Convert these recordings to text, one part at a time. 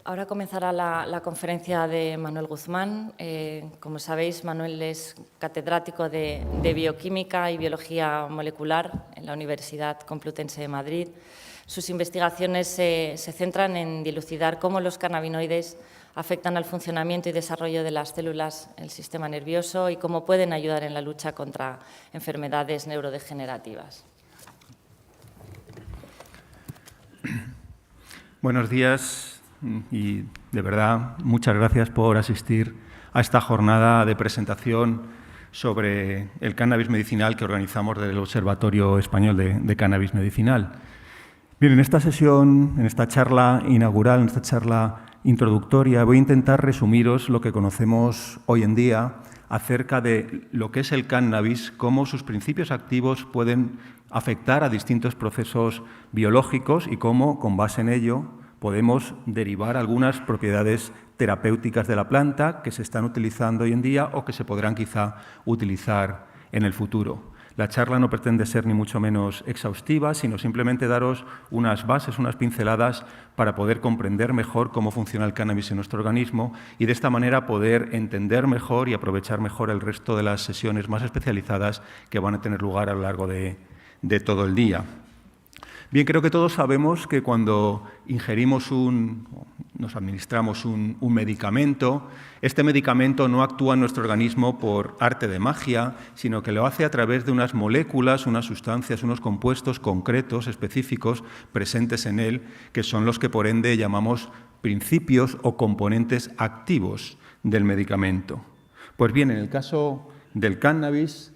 Ahora comenzará la conferencia de Manuel Guzmán. Como sabéis, Manuel es catedrático de Bioquímica y Biología Molecular en la Universidad Complutense de Madrid. Sus investigaciones se centran en dilucidar cómo los cannabinoides afectan al funcionamiento y desarrollo de las células del sistema nervioso y cómo pueden ayudar en la lucha contra enfermedades neurodegenerativas. Buenos días y, de verdad, muchas gracias por asistir a esta jornada de presentación sobre el cannabis medicinal que organizamos desde el Observatorio Español de Cannabis Medicinal. Bien, en esta sesión, en esta charla inaugural, en esta charla introductoria, voy a intentar resumiros lo que conocemos hoy en día acerca de lo que es el cannabis, cómo sus principios activos pueden afectar a distintos procesos biológicos y cómo, con base en ello, podemos derivar algunas propiedades terapéuticas de la planta que se están utilizando hoy en día o que se podrán quizá utilizar en el futuro. La charla no pretende ser ni mucho menos exhaustiva, sino simplemente daros unas bases, unas pinceladas para poder comprender mejor cómo funciona el cannabis en nuestro organismo y de esta manera poder entender mejor y aprovechar mejor el resto de las sesiones más especializadas que van a tener lugar a lo largo de todo el día. Bien, creo que todos sabemos que cuando nos administramos un medicamento, este medicamento no actúa en nuestro organismo por arte de magia, sino que lo hace a través de unas moléculas, unas sustancias, unos compuestos concretos, específicos, presentes en él, que son los que por ende llamamos principios o componentes activos del medicamento. Pues bien, en el caso del cannabis,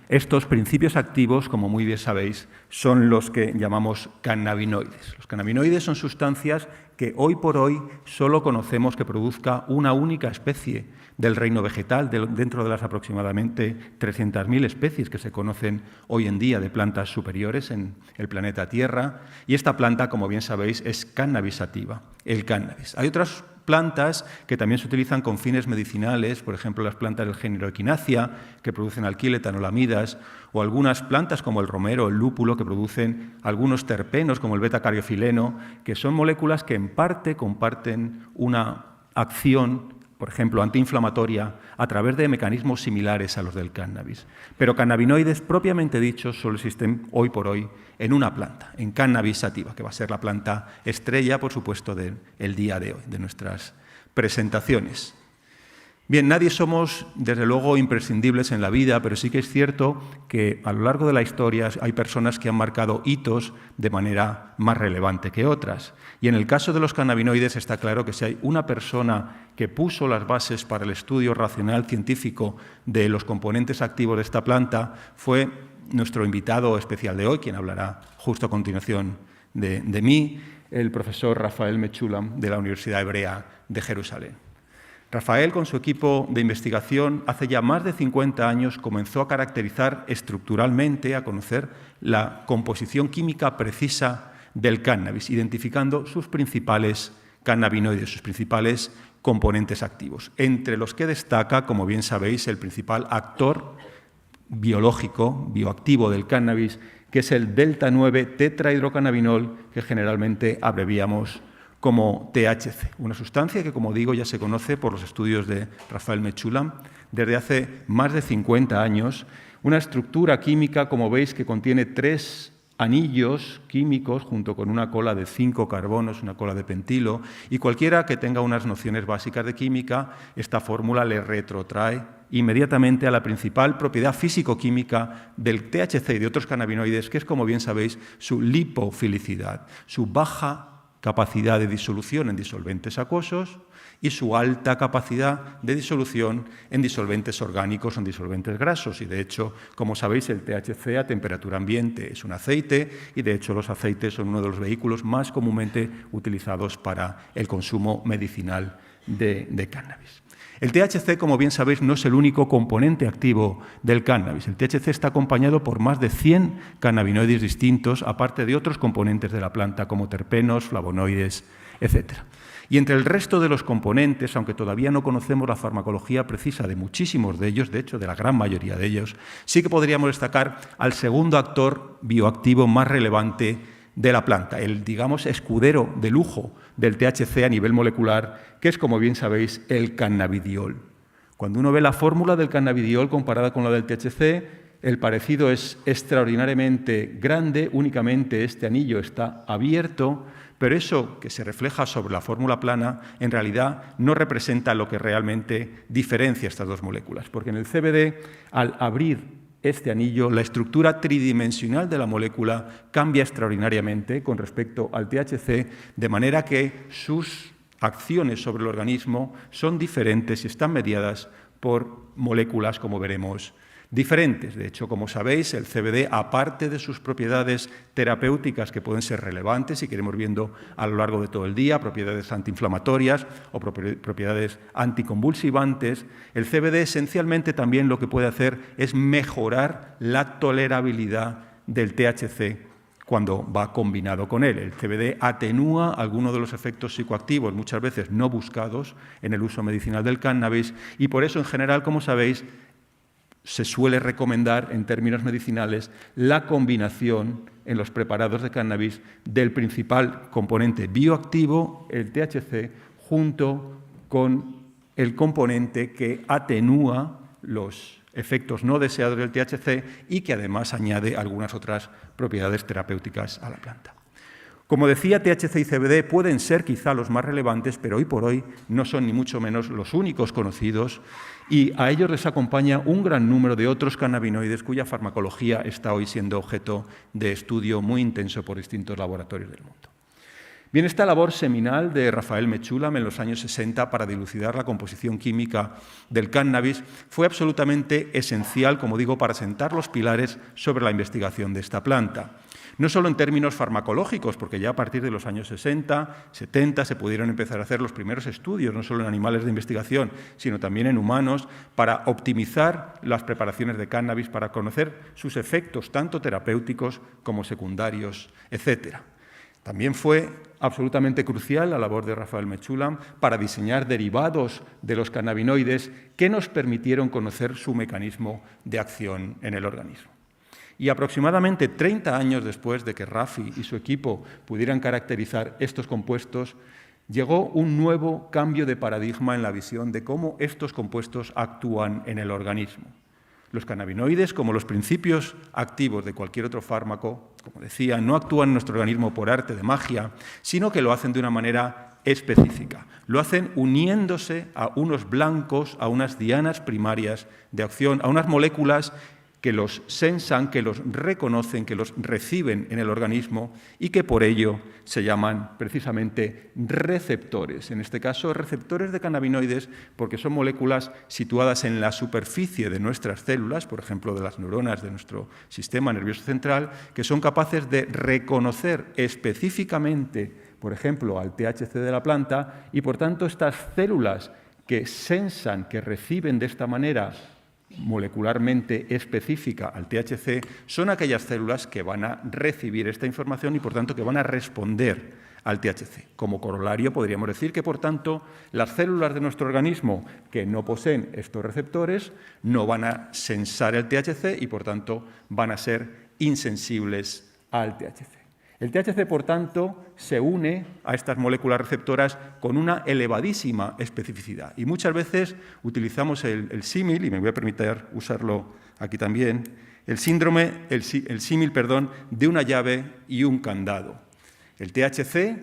estos principios activos, como muy bien sabéis, son los que llamamos cannabinoides. Los cannabinoides son sustancias que hoy por hoy solo conocemos que produzca una única especie del reino vegetal, dentro de las aproximadamente 300.000 especies que se conocen hoy en día de plantas superiores en el planeta Tierra. Y esta planta, como bien sabéis, es cannabisativa, el cannabis. Hay otras plantas que también se utilizan con fines medicinales, por ejemplo, las plantas del género Echinacea, que producen alquil, etanolamidas, o algunas plantas como el romero, el lúpulo, que producen algunos terpenos, como el beta-cariofileno, que son moléculas que en parte comparten una acción, por ejemplo, antiinflamatoria, a través de mecanismos similares a los del cannabis. Pero cannabinoides, propiamente dichos, solo existen hoy por hoy en una planta, en cannabis sativa, que va a ser la planta estrella, por supuesto, del día de hoy, de nuestras presentaciones. Bien, nadie somos, desde luego, imprescindibles en la vida, pero sí que es cierto que a lo largo de la historia hay personas que han marcado hitos de manera más relevante que otras. Y en el caso de los cannabinoides está claro que si hay una persona que puso las bases para el estudio racional científico de los componentes activos de esta planta, fue nuestro invitado especial de hoy, quien hablará justo a continuación de mí, el profesor Rafael Mechoulam, de la Universidad Hebrea de Jerusalén. Rafael, con su equipo de investigación, hace ya más de 50 años comenzó a caracterizar estructuralmente, a conocer la composición química precisa del cannabis, identificando sus principales cannabinoides, sus principales componentes activos, entre los que destaca, como bien sabéis, el principal actor biológico, bioactivo del cannabis, que es el delta-9 tetrahidrocannabinol, que generalmente abreviamos como THC, una sustancia que, como digo, ya se conoce por los estudios de Rafael Mechoulam desde hace más de 50 años, una estructura química, como veis, que contiene 3 anillos químicos junto con una cola de 5 carbonos, una cola de pentilo, y cualquiera que tenga unas nociones básicas de química, esta fórmula le retrotrae inmediatamente a la principal propiedad físico-química del THC y de otros cannabinoides, que es, como bien sabéis, su lipofilicidad, su baja capacidad de disolución en disolventes acuosos y su alta capacidad de disolución en disolventes orgánicos o en disolventes grasos. Y, de hecho, como sabéis, el THC a temperatura ambiente es un aceite y, de hecho, los aceites son uno de los vehículos más comúnmente utilizados para el consumo medicinal de cannabis. El THC, como bien sabéis, no es el único componente activo del cannabis. El THC está acompañado por más de 100 cannabinoides distintos, aparte de otros componentes de la planta como terpenos, flavonoides, etc. Y entre el resto de los componentes, aunque todavía no conocemos la farmacología precisa de muchísimos de ellos, de hecho de la gran mayoría de ellos, sí que podríamos destacar al segundo actor bioactivo más relevante de la planta, el, digamos, escudero de lujo del THC a nivel molecular, que es, como bien sabéis, el cannabidiol. Cuando uno ve la fórmula del cannabidiol comparada con la del THC, el parecido es extraordinariamente grande, únicamente este anillo está abierto, pero eso que se refleja sobre la fórmula plana en realidad no representa lo que realmente diferencia estas dos moléculas, porque en el CBD, al abrir este anillo, la estructura tridimensional de la molécula cambia extraordinariamente con respecto al THC, de manera que sus acciones sobre el organismo son diferentes y están mediadas por moléculas, como veremos, diferentes. De hecho, como sabéis, el CBD, aparte de sus propiedades terapéuticas que pueden ser relevantes y que iremos viendo a lo largo de todo el día, propiedades antiinflamatorias o propiedades anticonvulsivantes, el CBD esencialmente también lo que puede hacer es mejorar la tolerabilidad del THC cuando va combinado con él. El CBD atenúa algunos de los efectos psicoactivos, muchas veces no buscados, en el uso medicinal del cannabis y por eso, en general, como sabéis, se suele recomendar en términos medicinales la combinación en los preparados de cannabis del principal componente bioactivo, el THC, junto con el componente que atenúa los efectos no deseados del THC y que además añade algunas otras propiedades terapéuticas a la planta. Como decía, THC y CBD pueden ser quizá los más relevantes, pero hoy por hoy no son ni mucho menos los únicos conocidos y a ellos les acompaña un gran número de otros cannabinoides cuya farmacología está hoy siendo objeto de estudio muy intenso por distintos laboratorios del mundo. Bien, esta labor seminal de Raphael Mechoulam en los años 60 para dilucidar la composición química del cannabis fue absolutamente esencial, como digo, para sentar los pilares sobre la investigación de esta planta. No solo en términos farmacológicos, porque ya a partir de los años 60, 70 se pudieron empezar a hacer los primeros estudios, no solo en animales de investigación, sino también en humanos, para optimizar las preparaciones de cannabis, para conocer sus efectos tanto terapéuticos como secundarios, etc. También fue absolutamente crucial la labor de Raphael Mechoulam para diseñar derivados de los cannabinoides que nos permitieron conocer su mecanismo de acción en el organismo. Y aproximadamente 30 años después de que Rafi y su equipo pudieran caracterizar estos compuestos, llegó un nuevo cambio de paradigma en la visión de cómo estos compuestos actúan en el organismo. Los cannabinoides, como los principios activos de cualquier otro fármaco, como decía, no actúan en nuestro organismo por arte de magia, sino que lo hacen de una manera específica. Lo hacen uniéndose a unos blancos, a unas dianas primarias de acción, a unas moléculas que los sensan, que los reconocen, que los reciben en el organismo y que por ello se llaman precisamente receptores. En este caso, receptores de cannabinoides porque son moléculas situadas en la superficie de nuestras células, por ejemplo, de las neuronas de nuestro sistema nervioso central, que son capaces de reconocer específicamente, por ejemplo, al THC de la planta y, por tanto, estas células que sensan, que reciben de esta manera molecularmente específica al THC, son aquellas células que van a recibir esta información y, por tanto, que van a responder al THC. Como corolario, podríamos decir que, por tanto, las células de nuestro organismo que no poseen estos receptores no van a sensar el THC y, por tanto, van a ser insensibles al THC. El THC, por tanto, se une a estas moléculas receptoras con una elevadísima especificidad. Y muchas veces utilizamos el símil, y me voy a permitir usarlo aquí también, el símil de una llave y un candado. El THC,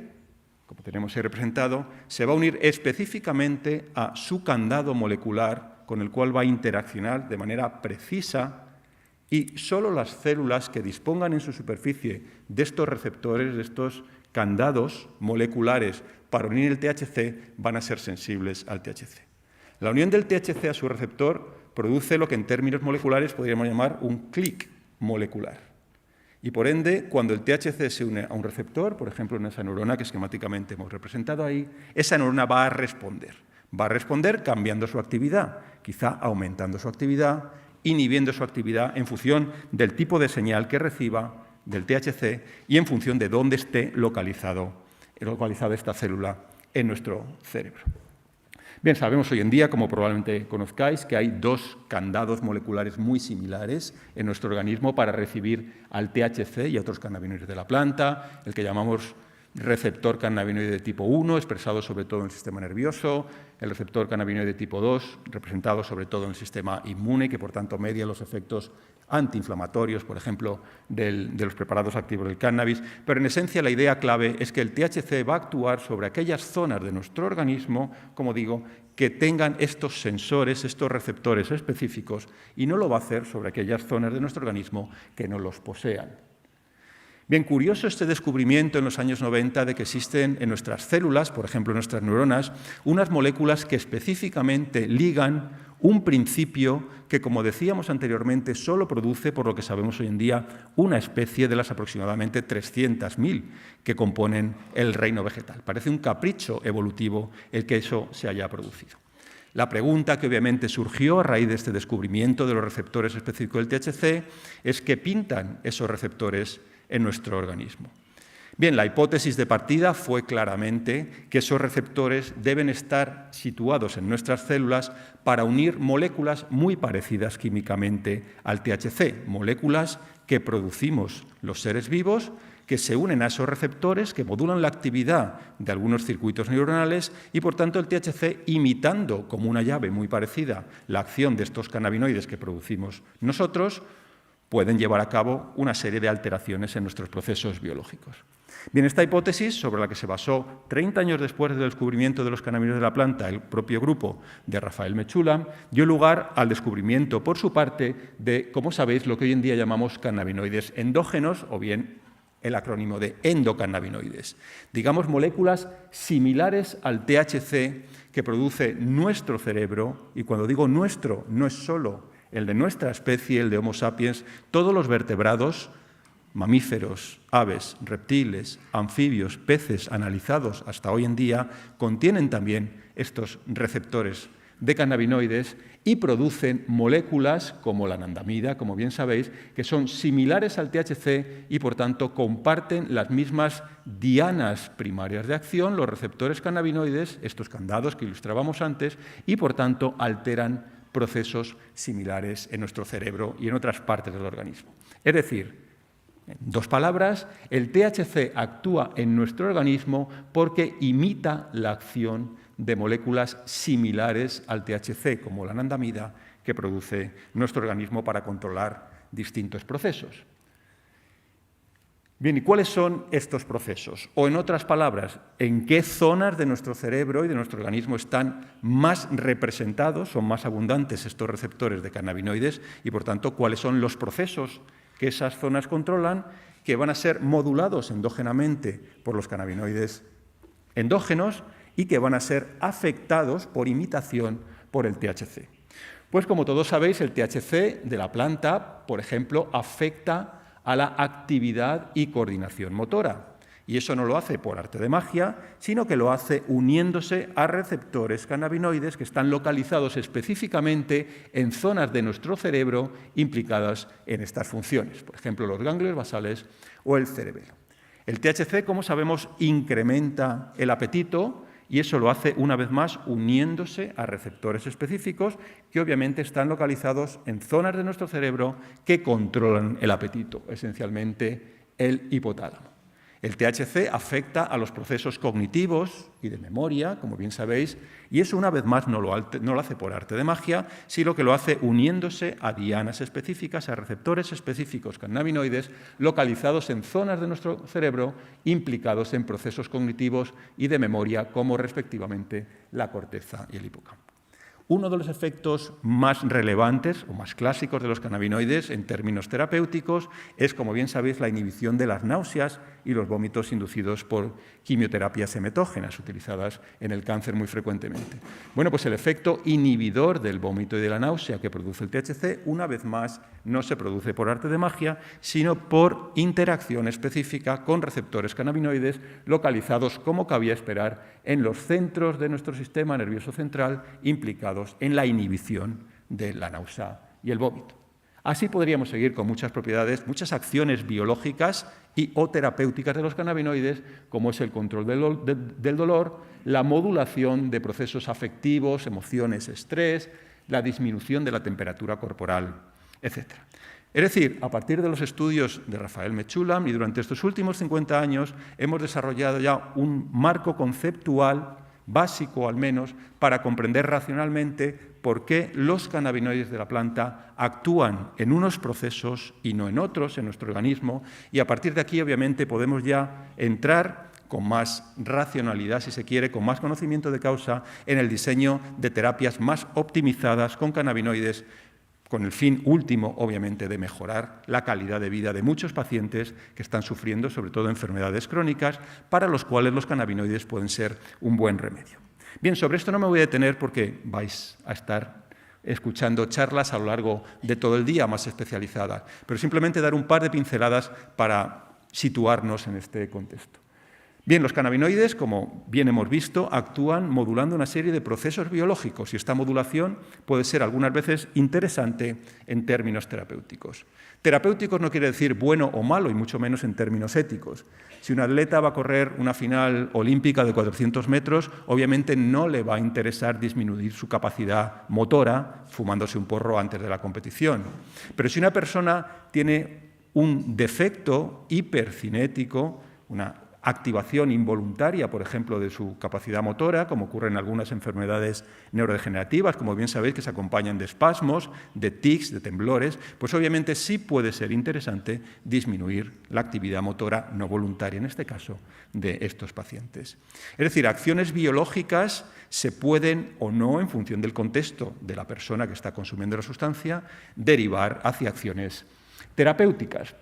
como tenemos ahí representado, se va a unir específicamente a su candado molecular, con el cual va a interaccionar de manera precisa. Y solo las células que dispongan en su superficie de estos receptores, de estos candados moleculares para unir el THC, van a ser sensibles al THC. La unión del THC a su receptor produce lo que en términos moleculares podríamos llamar un clic molecular. Y por ende, cuando el THC se une a un receptor, por ejemplo en esa neurona que esquemáticamente hemos representado ahí, esa neurona va a responder. Va a responder cambiando su actividad, quizá aumentando su actividad, inhibiendo su actividad en función del tipo de señal que reciba del THC y en función de dónde esté localizada esta célula en nuestro cerebro. Bien, sabemos hoy en día, como probablemente conozcáis, que hay dos candados moleculares muy similares en nuestro organismo para recibir al THC y a otros cannabinoides de la planta, el que llamamos receptor cannabinoide de tipo 1, expresado sobre todo en el sistema nervioso, el receptor cannabinoide de tipo 2, representado sobre todo en el sistema inmune, que por tanto media los efectos antiinflamatorios, por ejemplo, de los preparados activos del cannabis. Pero en esencia la idea clave es que el THC va a actuar sobre aquellas zonas de nuestro organismo, como digo, que tengan estos sensores, estos receptores específicos, y no lo va a hacer sobre aquellas zonas de nuestro organismo que no los posean. Bien, curioso este descubrimiento en los años 90 de que existen en nuestras células, por ejemplo en nuestras neuronas, unas moléculas que específicamente ligan un principio que, como decíamos anteriormente, solo produce, por lo que sabemos hoy en día, una especie de las aproximadamente 300.000 que componen el reino vegetal. Parece un capricho evolutivo el que eso se haya producido. La pregunta que obviamente surgió a raíz de este descubrimiento de los receptores específicos del THC es qué pintan esos receptores en nuestro organismo. Bien, la hipótesis de partida fue claramente que esos receptores deben estar situados en nuestras células para unir moléculas muy parecidas químicamente al THC, moléculas que producimos los seres vivos, que se unen a esos receptores, que modulan la actividad de algunos circuitos neuronales y, por tanto, el THC, imitando como una llave muy parecida la acción de estos cannabinoides que producimos nosotros, pueden llevar a cabo una serie de alteraciones en nuestros procesos biológicos. Bien, esta hipótesis, sobre la que se basó 30 años después del descubrimiento de los cannabinoides de la planta, el propio grupo de Rafael Mechoulam, dio lugar al descubrimiento, por su parte, de, como sabéis, lo que hoy en día llamamos cannabinoides endógenos, o bien el acrónimo de endocannabinoides. Digamos, moléculas similares al THC que produce nuestro cerebro, y cuando digo nuestro, no es solo el de nuestra especie, el de Homo sapiens, todos los vertebrados, mamíferos, aves, reptiles, anfibios, peces analizados hasta hoy en día, contienen también estos receptores de cannabinoides y producen moléculas como la anandamida, como bien sabéis, que son similares al THC y, por tanto, comparten las mismas dianas primarias de acción, los receptores cannabinoides, estos candados que ilustrábamos antes, y, por tanto, alteran procesos similares en nuestro cerebro y en otras partes del organismo. Es decir, en dos palabras, el THC actúa en nuestro organismo porque imita la acción de moléculas similares al THC, como la anandamida, que produce nuestro organismo para controlar distintos procesos. Bien, ¿y cuáles son estos procesos? O, en otras palabras, ¿en qué zonas de nuestro cerebro y de nuestro organismo están más representados, son más abundantes estos receptores de cannabinoides y, por tanto, cuáles son los procesos que esas zonas controlan que van a ser modulados endógenamente por los cannabinoides endógenos y que van a ser afectados por imitación por el THC? Pues, como todos sabéis, el THC de la planta, por ejemplo, afecta a la actividad y coordinación motora. Y eso no lo hace por arte de magia, sino que lo hace uniéndose a receptores cannabinoides que están localizados específicamente en zonas de nuestro cerebro implicadas en estas funciones, por ejemplo, los ganglios basales o el cerebelo. El THC, como sabemos, incrementa el apetito, y eso lo hace, una vez más, uniéndose a receptores específicos que obviamente están localizados en zonas de nuestro cerebro que controlan el apetito, esencialmente el hipotálamo. El THC afecta a los procesos cognitivos y de memoria, como bien sabéis, y eso, una vez más, no lo hace por arte de magia, sino que lo hace uniéndose a dianas específicas, a receptores específicos cannabinoides localizados en zonas de nuestro cerebro implicados en procesos cognitivos y de memoria, como respectivamente la corteza y el hipocampo. Uno de los efectos más relevantes o más clásicos de los cannabinoides en términos terapéuticos es, como bien sabéis, la inhibición de las náuseas y los vómitos inducidos por quimioterapias emetógenas utilizadas en el cáncer muy frecuentemente. Bueno, pues el efecto inhibidor del vómito y de la náusea que produce el THC, una vez más, no se produce por arte de magia, sino por interacción específica con receptores cannabinoides localizados, como cabía esperar, en los centros de nuestro sistema nervioso central implicados en la inhibición de la náusea y el vómito. Así podríamos seguir con muchas propiedades, muchas acciones biológicas y o terapéuticas de los cannabinoides, como es el control del dolor, la modulación de procesos afectivos, emociones, estrés, la disminución de la temperatura corporal, etc. Es decir, a partir de los estudios de Rafael Mechoulam y durante estos últimos 50 años hemos desarrollado ya un marco conceptual básico al menos, para comprender racionalmente por qué los cannabinoides de la planta actúan en unos procesos y no en otros en nuestro organismo, y a partir de aquí, obviamente, podemos ya entrar con más racionalidad, si se quiere, con más conocimiento de causa, en el diseño de terapias más optimizadas con cannabinoides, con el fin último, obviamente, de mejorar la calidad de vida de muchos pacientes que están sufriendo, sobre todo, enfermedades crónicas, para los cuales los cannabinoides pueden ser un buen remedio. Bien, sobre esto no me voy a detener porque vais a estar escuchando charlas a lo largo de todo el día más especializadas, pero simplemente dar un par de pinceladas para situarnos en este contexto. Bien, los cannabinoides, como bien hemos visto, actúan modulando una serie de procesos biológicos y esta modulación puede ser algunas veces interesante en términos terapéuticos. Terapéuticos no quiere decir bueno o malo y mucho menos en términos éticos. Si un atleta va a correr una final olímpica de 400 metros, obviamente no le va a interesar disminuir su capacidad motora fumándose un porro antes de la competición. Pero si una persona tiene un defecto hipercinético, una activación involuntaria, por ejemplo, de su capacidad motora, como ocurre en algunas enfermedades neurodegenerativas, como bien sabéis, que se acompañan de espasmos, de tics, de temblores, pues obviamente sí puede ser interesante disminuir la actividad motora no voluntaria, en este caso, de estos pacientes. Es decir, acciones biológicas se pueden o no, en función del contexto de la persona que está consumiendo la sustancia, derivar hacia acciones terapéuticas.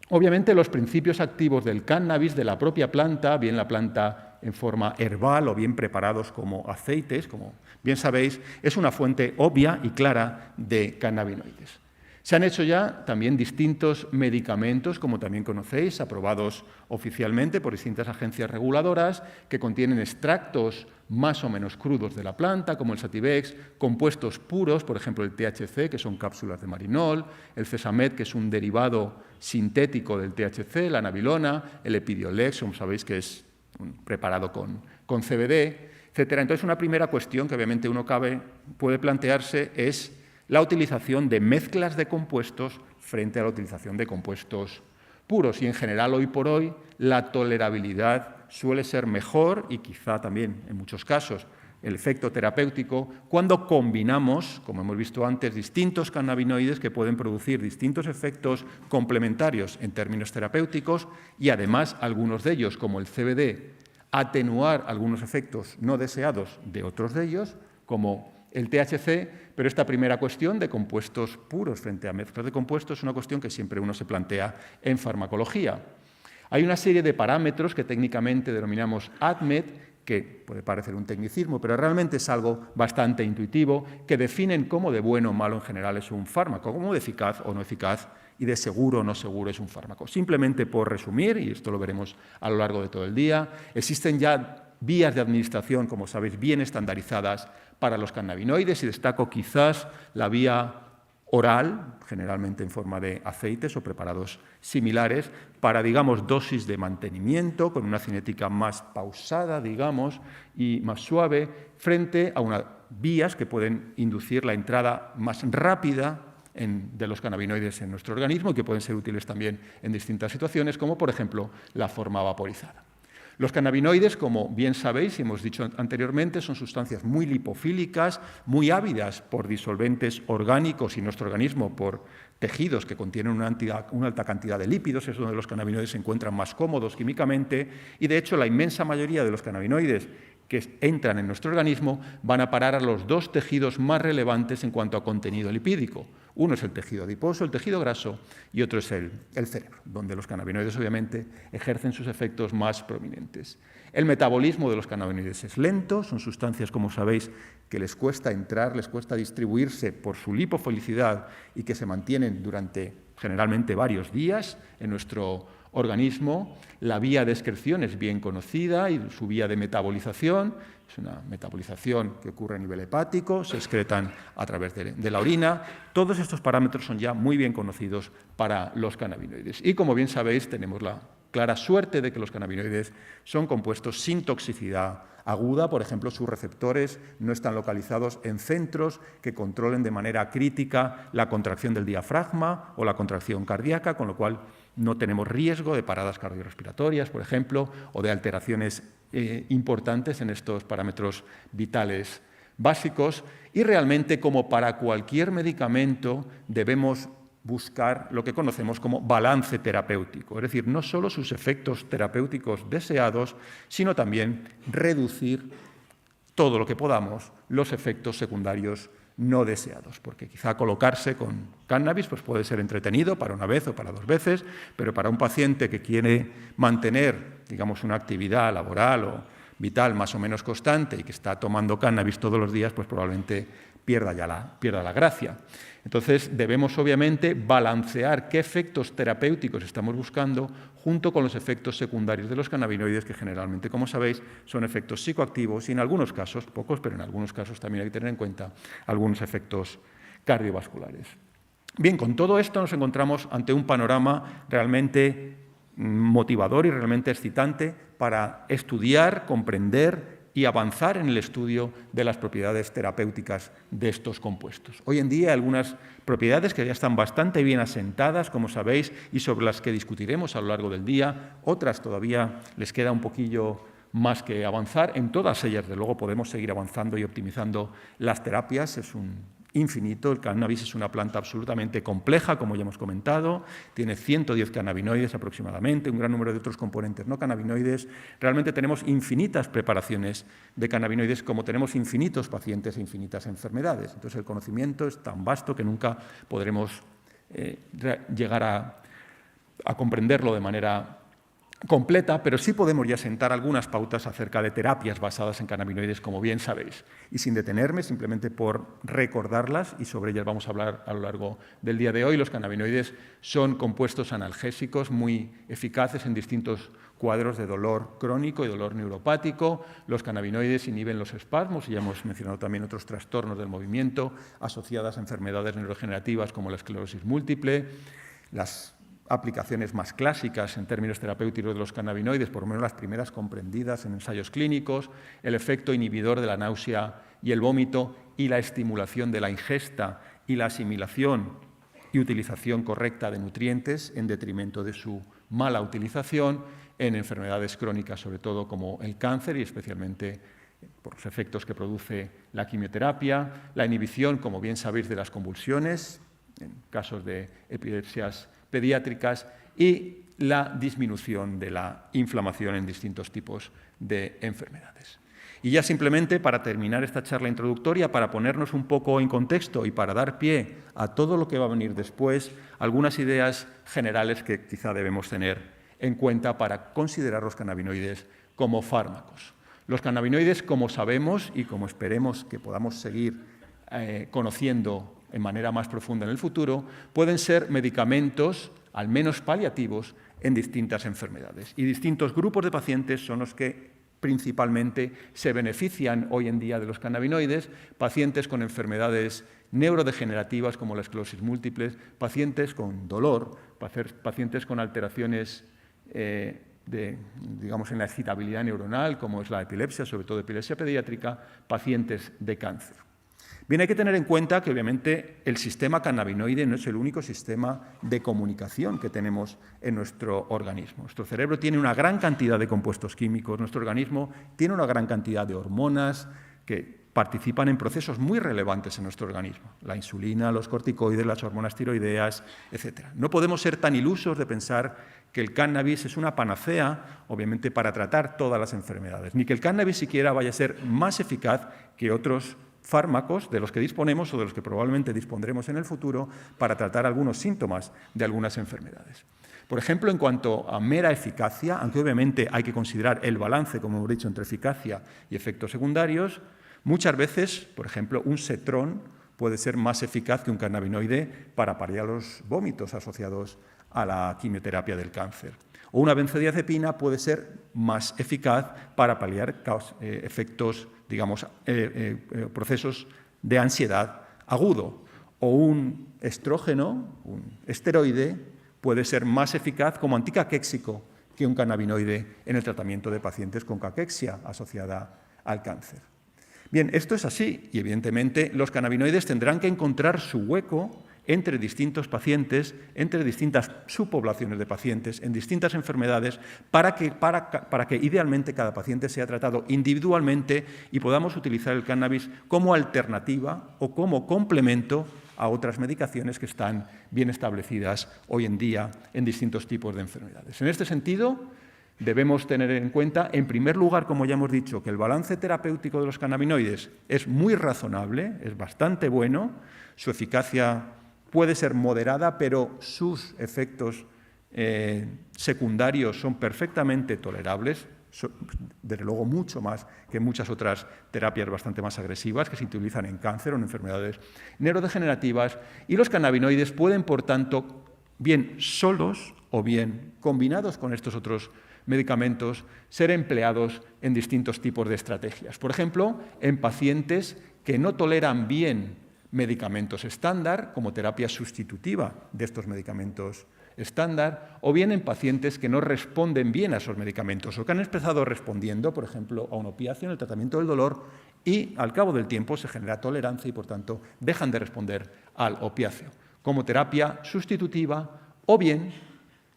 Obviamente, los principios activos del cannabis, de la propia planta, bien la planta en forma herbal o bien preparados como aceites, como bien sabéis, es una fuente obvia y clara de cannabinoides. Se han hecho ya también distintos medicamentos, como también conocéis, aprobados oficialmente por distintas agencias reguladoras, que contienen extractos más o menos crudos de la planta, como el Sativex, compuestos puros, por ejemplo el THC, que son cápsulas de marinol, el Cesamet, que es un derivado sintético del THC, la nabilona, el Epidiolex, como sabéis que es un preparado con CBD, etc. Entonces, una primera cuestión que obviamente uno puede plantearse es la utilización de mezclas de compuestos frente a la utilización de compuestos puros. Y en general, hoy por hoy, la tolerabilidad suele ser mejor y quizá también, en muchos casos, el efecto terapéutico cuando combinamos, como hemos visto antes, distintos cannabinoides que pueden producir distintos efectos complementarios en términos terapéuticos y además algunos de ellos, como el CBD, atenuar algunos efectos no deseados de otros de ellos, como el THC, pero esta primera cuestión de compuestos puros frente a mezclas de compuestos es una cuestión que siempre uno se plantea en farmacología. Hay una serie de parámetros que técnicamente denominamos ADMET, que puede parecer un tecnicismo, pero realmente es algo bastante intuitivo, que definen cómo de bueno o malo en general es un fármaco, cómo de eficaz o no eficaz y de seguro o no seguro es un fármaco. Simplemente por resumir, y esto lo veremos a lo largo de todo el día, existen ya vías de administración, como sabéis, bien estandarizadas para los cannabinoides y destaco quizás la vía oral, generalmente en forma de aceites o preparados similares, para, digamos, dosis de mantenimiento con una cinética más pausada, digamos, y más suave, frente a unas vías que pueden inducir la entrada más rápida de los cannabinoides en nuestro organismo y que pueden ser útiles también en distintas situaciones, como por ejemplo la forma vaporizada. Los cannabinoides, como bien sabéis y hemos dicho anteriormente, son sustancias muy lipofílicas, muy ávidas por disolventes orgánicos y nuestro organismo por tejidos que contienen una alta cantidad de lípidos, es donde los cannabinoides se encuentran más cómodos químicamente y, de hecho, la inmensa mayoría de los cannabinoides que entran en nuestro organismo van a parar a los dos tejidos más relevantes en cuanto a contenido lipídico. Uno es el tejido adiposo, el tejido graso, y otro es el cerebro, donde los cannabinoides obviamente ejercen sus efectos más prominentes. El metabolismo de los cannabinoides es lento, son sustancias, como sabéis, que les cuesta entrar, les cuesta distribuirse por su lipofilicidad y que se mantienen durante generalmente varios días en nuestro organismo. La vía de excreción es bien conocida y su vía de metabolización, es una metabolización que ocurre a nivel hepático, se excretan a través de la orina. Todos estos parámetros son ya muy bien conocidos para los cannabinoides. Y como bien sabéis, tenemos la clara suerte de que los cannabinoides son compuestos sin toxicidad aguda. Por ejemplo, sus receptores no están localizados en centros que controlen de manera crítica la contracción del diafragma o la contracción cardíaca, con lo cual no tenemos riesgo de paradas cardiorrespiratorias, por ejemplo, o de alteraciones importantes en estos parámetros vitales básicos. Y realmente, como para cualquier medicamento, debemos buscar lo que conocemos como balance terapéutico, es decir, no solo sus efectos terapéuticos deseados, sino también reducir todo lo que podamos los efectos secundarios no deseados, porque quizá colocarse con cannabis pues puede ser entretenido para una vez o para 2 veces, pero para un paciente que quiere mantener, digamos, una actividad laboral o vital más o menos constante y que está tomando cannabis todos los días, pues probablemente pierda la gracia. Entonces, debemos obviamente balancear qué efectos terapéuticos estamos buscando junto con los efectos secundarios de los cannabinoides, que generalmente, como sabéis, son efectos psicoactivos y en algunos casos, pocos, pero en algunos casos también hay que tener en cuenta algunos efectos cardiovasculares. Bien, con todo esto nos encontramos ante un panorama realmente motivador y realmente excitante para estudiar, comprender y avanzar en el estudio de las propiedades terapéuticas de estos compuestos. Hoy en día hay algunas propiedades que ya están bastante bien asentadas, como sabéis, y sobre las que discutiremos a lo largo del día. Otras todavía les queda un poquillo más que avanzar. En todas ellas, desde luego, podemos seguir avanzando y optimizando las terapias. Es un infinito. El cannabis es una planta absolutamente compleja, como ya hemos comentado. Tiene 110 cannabinoides aproximadamente, un gran número de otros componentes no cannabinoides. Realmente tenemos infinitas preparaciones de cannabinoides, como tenemos infinitos pacientes e infinitas enfermedades. Entonces, el conocimiento es tan vasto que nunca podremos llegar a comprenderlo de manera completa, pero sí podemos ya sentar algunas pautas acerca de terapias basadas en cannabinoides, como bien sabéis. Y sin detenerme, simplemente por recordarlas, y sobre ellas vamos a hablar a lo largo del día de hoy, los cannabinoides son compuestos analgésicos muy eficaces en distintos cuadros de dolor crónico y dolor neuropático. Los cannabinoides inhiben los espasmos, y ya hemos mencionado también otros trastornos del movimiento asociadas a enfermedades neurodegenerativas como la esclerosis múltiple. Las aplicaciones más clásicas en términos terapéuticos de los cannabinoides, por lo menos las primeras comprendidas en ensayos clínicos, el efecto inhibidor de la náusea y el vómito y la estimulación de la ingesta y la asimilación y utilización correcta de nutrientes en detrimento de su mala utilización en enfermedades crónicas, sobre todo como el cáncer y especialmente por los efectos que produce la quimioterapia, la inhibición, como bien sabéis, de las convulsiones en casos de epilepsias pediátricas y la disminución de la inflamación en distintos tipos de enfermedades. Y ya simplemente para terminar esta charla introductoria, para ponernos un poco en contexto y para dar pie a todo lo que va a venir después, algunas ideas generales que quizá debemos tener en cuenta para considerar los cannabinoides como fármacos. Los cannabinoides, como sabemos y como esperemos que podamos seguir conociendo en manera más profunda en el futuro, pueden ser medicamentos, al menos paliativos, en distintas enfermedades. Y distintos grupos de pacientes son los que principalmente se benefician hoy en día de los cannabinoides: pacientes con enfermedades neurodegenerativas como la esclerosis múltiple, pacientes con dolor, pacientes con alteraciones digamos, en la excitabilidad neuronal, como es la epilepsia, sobre todo epilepsia pediátrica, pacientes de cáncer. Bien, hay que tener en cuenta que obviamente el sistema cannabinoide no es el único sistema de comunicación que tenemos en nuestro organismo. Nuestro cerebro tiene una gran cantidad de compuestos químicos, nuestro organismo tiene una gran cantidad de hormonas que participan en procesos muy relevantes en nuestro organismo: la insulina, los corticoides, las hormonas tiroideas, etc. No podemos ser tan ilusos de pensar que el cannabis es una panacea, obviamente, para tratar todas las enfermedades, ni que el cannabis siquiera vaya a ser más eficaz que otros fármacos de los que disponemos o de los que probablemente dispondremos en el futuro para tratar algunos síntomas de algunas enfermedades. Por ejemplo, en cuanto a mera eficacia, aunque obviamente hay que considerar el balance, como hemos dicho, entre eficacia y efectos secundarios, muchas veces, por ejemplo, un cetrón puede ser más eficaz que un cannabinoide para paliar los vómitos asociados a la quimioterapia del cáncer. O una benzodiazepina puede ser más eficaz para paliar efectos digamos, procesos de ansiedad agudo. O un estrógeno, un esteroide, puede ser más eficaz como anticaquéxico que un cannabinoide en el tratamiento de pacientes con caquexia asociada al cáncer. Bien, esto es así y, evidentemente, los cannabinoides tendrán que encontrar su hueco entre distintos pacientes, entre distintas subpoblaciones de pacientes, en distintas enfermedades, para que idealmente cada paciente sea tratado individualmente y podamos utilizar el cannabis como alternativa o como complemento a otras medicaciones que están bien establecidas hoy en día en distintos tipos de enfermedades. En este sentido, debemos tener en cuenta, en primer lugar, como ya hemos dicho, que el balance terapéutico de los cannabinoides es muy razonable, es bastante bueno, su eficacia puede ser moderada, pero sus efectos secundarios son perfectamente tolerables, desde luego mucho más que muchas otras terapias bastante más agresivas que se utilizan en cáncer o en enfermedades neurodegenerativas, y los cannabinoides pueden, por tanto, bien solos o bien combinados con estos otros medicamentos, ser empleados en distintos tipos de estrategias. Por ejemplo, en pacientes que no toleran bien medicamentos estándar, como terapia sustitutiva de estos medicamentos estándar, o bien en pacientes que no responden bien a esos medicamentos o que han empezado respondiendo, por ejemplo, a un opiáceo en el tratamiento del dolor y al cabo del tiempo se genera tolerancia y, por tanto, dejan de responder al opiáceo, como terapia sustitutiva o bien,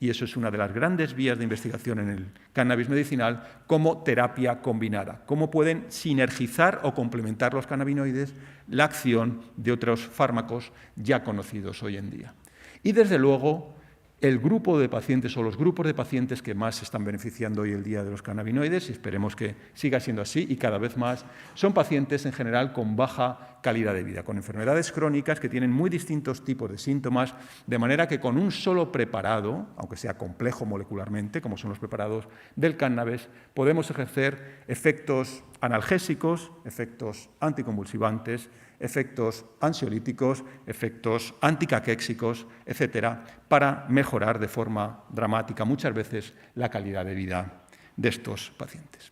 y eso es una de las grandes vías de investigación en el cannabis medicinal, como terapia combinada, cómo pueden sinergizar o complementar los cannabinoides la acción de otros fármacos ya conocidos hoy en día. Y, desde luego, el grupo de pacientes o los grupos de pacientes que más se están beneficiando hoy en día de los cannabinoides, y esperemos que siga siendo así y cada vez más, son pacientes en general con baja calidad de vida, con enfermedades crónicas que tienen muy distintos tipos de síntomas, de manera que con un solo preparado, aunque sea complejo molecularmente, como son los preparados del cannabis, podemos ejercer efectos analgésicos, efectos anticonvulsivantes, efectos ansiolíticos, efectos anticaquéxicos, etcétera, para mejorar de forma dramática muchas veces la calidad de vida de estos pacientes.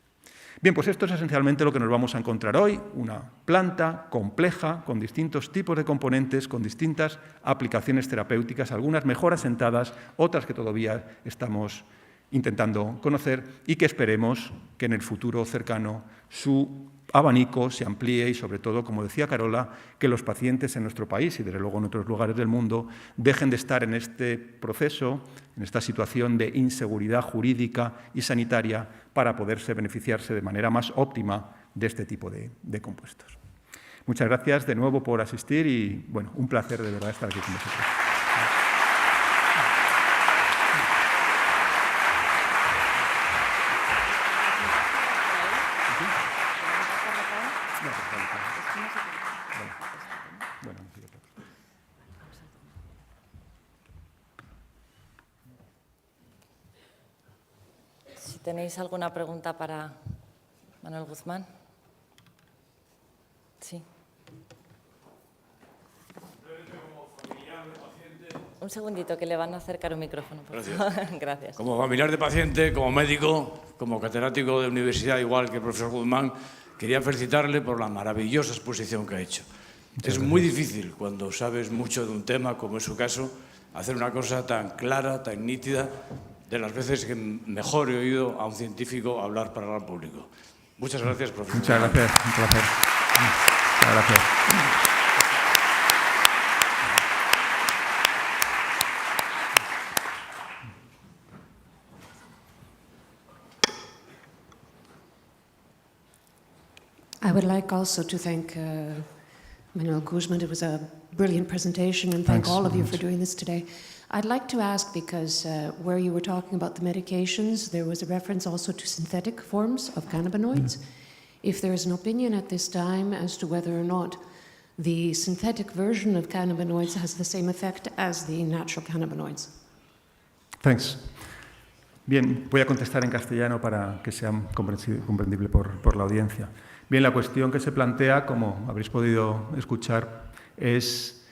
Bien, pues esto es esencialmente lo que nos vamos a encontrar hoy, una planta compleja con distintos tipos de componentes, con distintas aplicaciones terapéuticas, algunas mejor asentadas, otras que todavía estamos intentando conocer y que esperemos que en el futuro cercano su abanico se amplíe y, sobre todo, como decía Carola, que los pacientes en nuestro país y, desde luego, en otros lugares del mundo dejen de estar en este proceso, en esta situación de inseguridad jurídica y sanitaria para poderse beneficiarse de manera más óptima de este tipo de compuestos. Muchas gracias de nuevo por asistir y, bueno, un placer de verdad estar aquí con vosotros. Si tenéis alguna pregunta para Manuel Guzmán. Sí. Un segundito, que le van a acercar un micrófono. Por favor. Gracias. Como familiar de paciente, como médico, como catedrático de universidad, igual que el profesor Guzmán, quería felicitarle por la maravillosa exposición que ha hecho. Es muy difícil, cuando sabes mucho de un tema, como es su caso, hacer una cosa tan clara, tan nítida, de las veces que mejor he oído a un científico hablar para el gran público. Muchas gracias, profesor. Muchas gracias, un placer. Muchas gracias. I would like also to thank Manuel Guzmán. It was a brilliant presentation, and thank all of you for doing this today. I'd like to ask, because where you were talking about the medications, there was a reference also to synthetic forms of cannabinoids. If there is an opinion at this time as to whether or not the synthetic version of cannabinoids has the same effect as the natural cannabinoids. Thanks. Bien, voy a contestar en castellano para que sea comprensible por la audiencia. Bien, la cuestión que se plantea, como habréis podido escuchar, es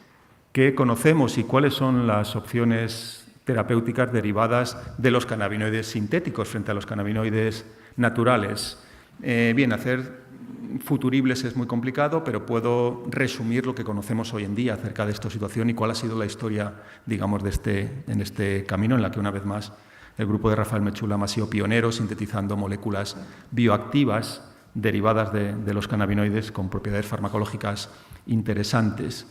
qué conocemos y cuáles son las opciones terapéuticas derivadas de los cannabinoides sintéticos frente a los cannabinoides naturales. Bien, hacer futuribles es muy complicado, pero puedo resumir lo que conocemos hoy en día acerca de esta situación y cuál ha sido la historia, digamos, en este camino en la que, una vez más, el grupo de Rafael Mechulam ha sido pionero sintetizando moléculas bioactivas derivadas de los cannabinoides con propiedades farmacológicas interesantes.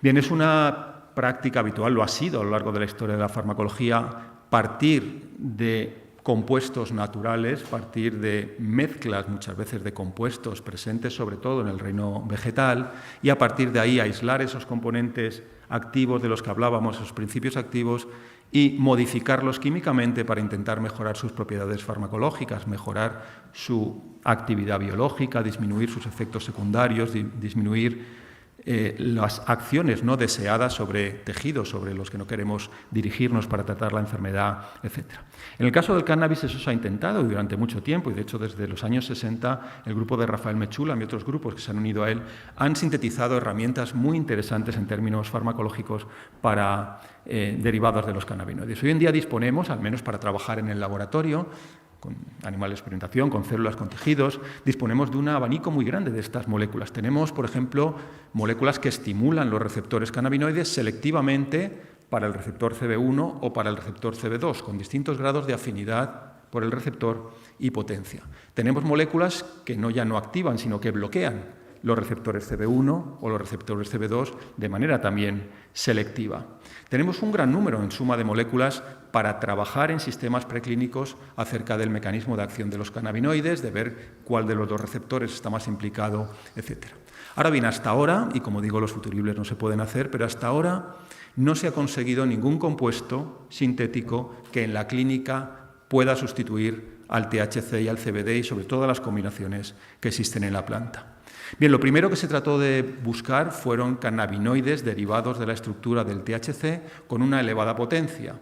Bien, es una práctica habitual, lo ha sido a lo largo de la historia de la farmacología, partir de compuestos naturales, partir de mezclas muchas veces de compuestos presentes sobre todo en el reino vegetal y a partir de ahí aislar esos componentes activos de los que hablábamos, esos principios activos, y modificarlos químicamente para intentar mejorar sus propiedades farmacológicas, mejorar su actividad biológica, disminuir sus efectos secundarios, disminuir las acciones no deseadas sobre tejidos sobre los que no queremos dirigirnos para tratar la enfermedad, etc. En el caso del cannabis eso se ha intentado durante mucho tiempo y de hecho desde los años 60 el grupo de Rafael Mechulam y otros grupos que se han unido a él han sintetizado herramientas muy interesantes en términos farmacológicos para derivados de los cannabinoides. Hoy en día disponemos, al menos para trabajar en el laboratorio, con animales de experimentación, con células, con tejidos, disponemos de un abanico muy grande de estas moléculas. Tenemos, por ejemplo, moléculas que estimulan los receptores cannabinoides selectivamente para el receptor CB1 o para el receptor CB2, con distintos grados de afinidad por el receptor y potencia. Tenemos moléculas que ya no activan, sino que bloquean los receptores CB1 o los receptores CB2 de manera también selectiva. Tenemos un gran número, en suma, de moléculas para trabajar en sistemas preclínicos acerca del mecanismo de acción de los cannabinoides, de ver cuál de los dos receptores está más implicado, etc. Ahora bien, hasta ahora, y como digo, los futuribles no se pueden hacer, pero hasta ahora no se ha conseguido ningún compuesto sintético que en la clínica pueda sustituir al THC y al CBD y sobre todo a las combinaciones que existen en la planta. Bien, lo primero que se trató de buscar fueron cannabinoides derivados de la estructura del THC con una elevada potencia.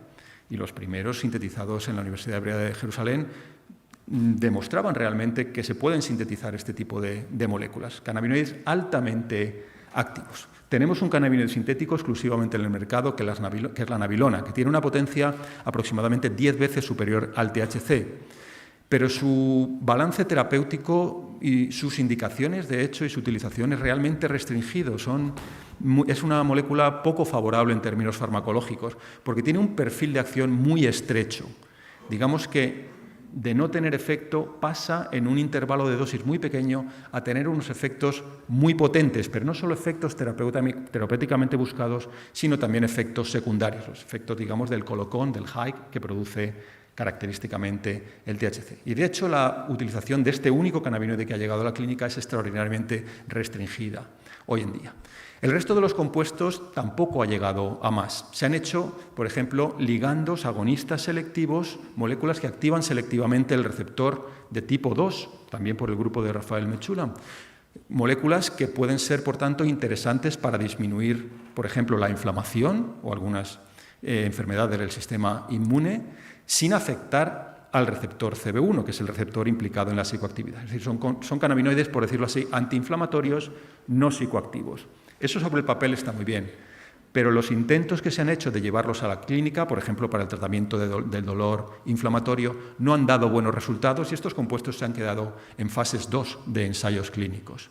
Y los primeros sintetizados en la Universidad Hebrea de Jerusalén demostraban realmente que se pueden sintetizar este tipo de moléculas, cannabinoides altamente activos. Tenemos un cannabinoide sintético exclusivamente en el mercado que es la nabilona, que tiene una potencia aproximadamente 10 veces superior al THC. Pero su balance terapéutico y sus indicaciones, de hecho, y su utilización es realmente restringido. Es una molécula poco favorable en términos farmacológicos, porque tiene un perfil de acción muy estrecho. Digamos que de no tener efecto pasa en un intervalo de dosis muy pequeño a tener unos efectos muy potentes, pero no solo efectos terapéuticamente buscados, sino también efectos secundarios, los efectos, digamos, del colocón, del high, que produce característicamente el THC. Y de hecho la utilización de este único cannabinoide que ha llegado a la clínica es extraordinariamente restringida hoy en día. El resto de los compuestos tampoco ha llegado a más. Se han hecho, por ejemplo, ligandos agonistas selectivos, moléculas que activan selectivamente el receptor de tipo 2, también por el grupo de Rafael Mechulam. Moléculas que pueden ser, por tanto, interesantes para disminuir, por ejemplo, la inflamación o algunas enfermedades del sistema inmune, sin afectar al receptor CB1, que es el receptor implicado en la psicoactividad. Es decir, son cannabinoides, por decirlo así, antiinflamatorios no psicoactivos. Eso sobre el papel está muy bien, pero los intentos que se han hecho de llevarlos a la clínica, por ejemplo, para el tratamiento del dolor inflamatorio, no han dado buenos resultados y estos compuestos se han quedado en fases 2 de ensayos clínicos.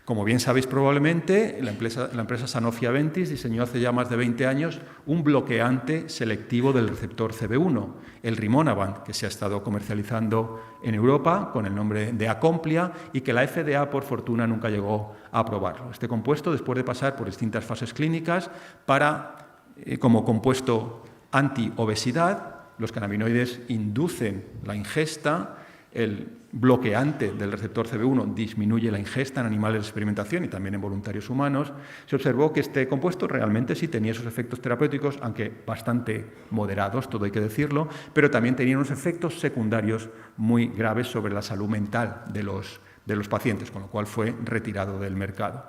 Como bien sabéis probablemente, la empresa Sanofi-Aventis diseñó hace ya más de 20 años un bloqueante selectivo del receptor CB1, el Rimonabant, que se ha estado comercializando en Europa con el nombre de Acomplia y que la FDA, por fortuna, nunca llegó a aprobarlo. Este compuesto, después de pasar por distintas fases clínicas, como compuesto antiobesidad, los cannabinoides inducen la ingesta. El bloqueante del receptor CB1 disminuye la ingesta en animales de experimentación y también en voluntarios humanos. Se observó que este compuesto realmente sí tenía esos efectos terapéuticos, aunque bastante moderados, todo hay que decirlo, pero también tenía unos efectos secundarios muy graves sobre la salud mental de los pacientes, con lo cual fue retirado del mercado.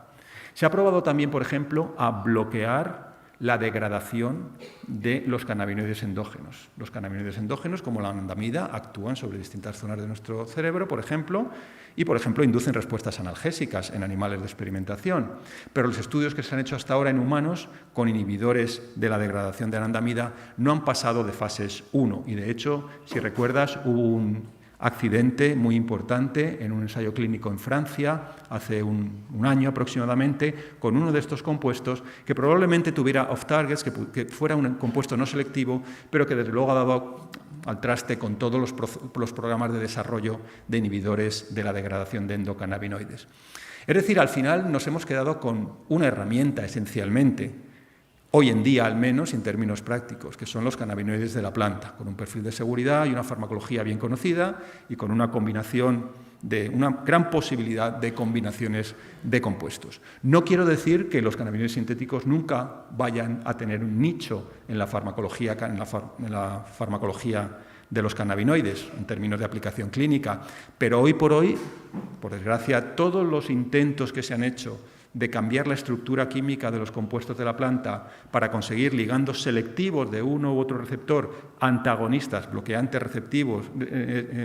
Se ha probado también, por ejemplo, a bloquear la degradación de los cannabinoides endógenos. Los cannabinoides endógenos, como la anandamida, actúan sobre distintas zonas de nuestro cerebro, por ejemplo, y, por ejemplo, inducen respuestas analgésicas en animales de experimentación. Pero los estudios que se han hecho hasta ahora en humanos con inhibidores de la degradación de anandamida no han pasado de fases 1. Y, de hecho, si recuerdas, hubo un accidente muy importante en un ensayo clínico en Francia hace un año aproximadamente con uno de estos compuestos que probablemente tuviera off-targets, que fuera un compuesto no selectivo, pero que desde luego ha dado al traste con todos los programas de desarrollo de inhibidores de la degradación de endocannabinoides. Es decir, al final nos hemos quedado con una herramienta esencialmente, hoy en día al menos en términos prácticos, que son los cannabinoides de la planta, con un perfil de seguridad y una farmacología bien conocida y con una combinación de una gran posibilidad de combinaciones de compuestos. No quiero decir que los cannabinoides sintéticos nunca vayan a tener un nicho en la farmacología de los cannabinoides, en términos de aplicación clínica, pero hoy, por desgracia, todos los intentos que se han hecho de cambiar la estructura química de los compuestos de la planta para conseguir ligandos selectivos de uno u otro receptor, antagonistas, bloqueantes receptivos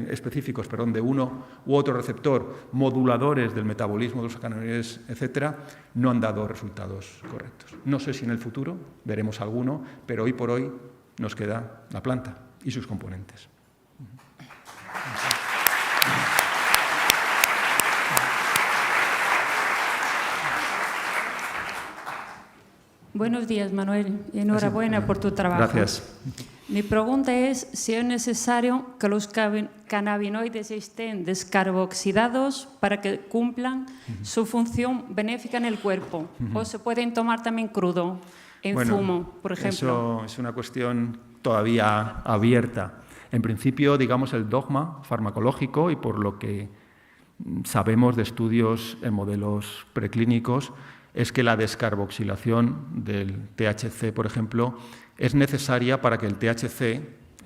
específicos, de uno u otro receptor, moduladores del metabolismo de los cannabinoides, etcétera, no han dado resultados correctos. No sé si en el futuro veremos alguno, pero hoy por hoy nos queda la planta y sus componentes. Buenos días, Manuel, y enhorabuena por tu trabajo. Gracias. Mi pregunta es si es necesario que los cannabinoides estén descarboxidados para que cumplan su función benéfica en el cuerpo, o se pueden tomar también crudo, en fumo, por ejemplo. Eso es una cuestión todavía abierta. En principio, digamos, el dogma farmacológico, y por lo que sabemos de estudios en modelos preclínicos, es que la descarboxilación del THC, por ejemplo, es necesaria para que el THC,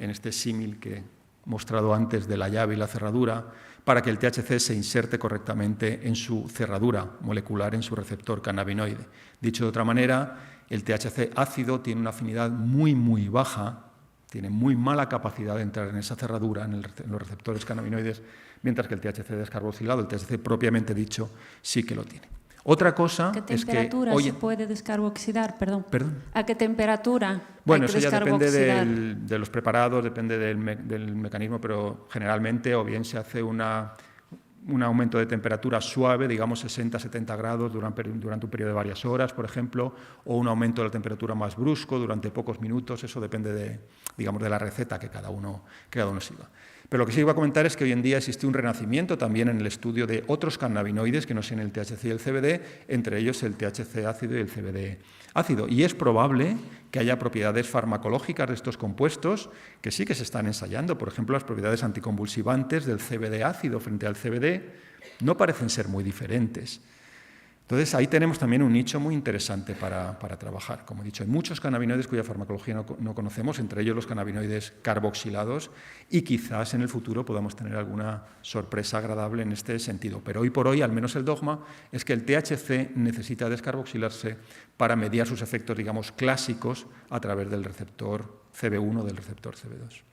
en este símil que he mostrado antes de la llave y la cerradura, para que el THC se inserte correctamente en su cerradura molecular, en su receptor cannabinoide. Dicho de otra manera, el THC ácido tiene una afinidad muy, muy baja, tiene muy mala capacidad de entrar en esa cerradura, en los receptores cannabinoides, mientras que el THC descarboxilado, el THC propiamente dicho, sí que lo tiene. Otra cosa es que... ¿A qué temperatura se puede descarboxidar? Perdón. ¿A qué temperatura? Bueno, eso ya depende de los preparados, depende del mecanismo, pero generalmente o bien se hace un aumento de temperatura suave, digamos 60-70 grados durante un periodo de varias horas, por ejemplo, o un aumento de la temperatura más brusco durante pocos minutos. Eso depende de la receta que cada uno siga. Pero lo que sí iba a comentar es que hoy en día existe un renacimiento también en el estudio de otros cannabinoides que no sean el THC y el CBD, entre ellos el THC ácido y el CBD ácido. Y es probable que haya propiedades farmacológicas de estos compuestos que sí que se están ensayando. Por ejemplo, las propiedades anticonvulsivantes del CBD ácido frente al CBD no parecen ser muy diferentes. Entonces, ahí tenemos también un nicho muy interesante para trabajar. Como he dicho, hay muchos cannabinoides cuya farmacología no conocemos, entre ellos los cannabinoides carboxilados, y quizás en el futuro podamos tener alguna sorpresa agradable en este sentido. Pero hoy por hoy, al menos el dogma, es que el THC necesita descarboxilarse para mediar sus efectos, digamos, clásicos a través del receptor CB1 o del receptor CB2.